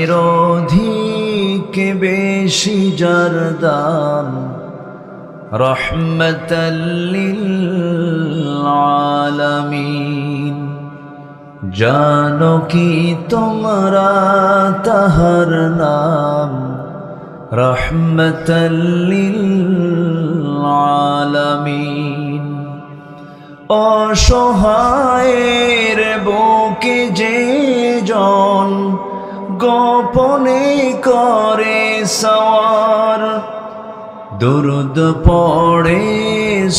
প্রাণের অধিক বেশি যার দাম রহমতাল লিল আলামিন। জানো কি তোমরা তাহার নাম রহমতাল লিল আলামিন। অসহায়ের বুকে যে জন গোপনে করে সওয়ার, দুরুদ পড়ে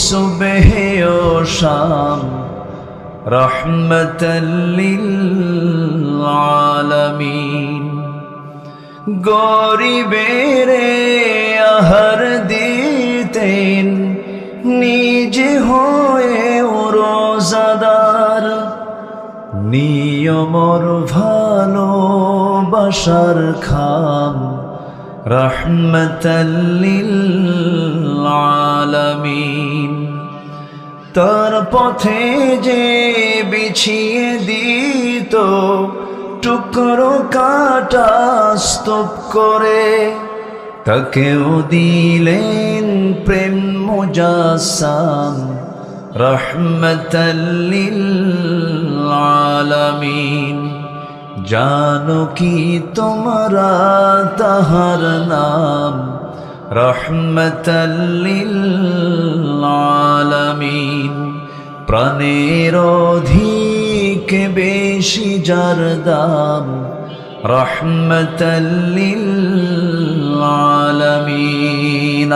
সুবহে ও শাম রহমতাল লিল আলামিন। গরিবের আহার দিতেন নিজে হয়ে রোজাদার, নিয়মর ভালোবাসার খাম রহমতাল লিল আলামিন। তার পথে যে বিছিয়ে দিত টুকরো কাটা স্তূপ করে, তাকেও দিলেন প্রেম মুজাসসাম রহমতাল লিল আলামিন। জানো কি তোমরা তাহার নাম রহমতাল লিল আলামিন। প্রাণের অধিক বেশি যার দাম রহমতাল লিল আলামিন।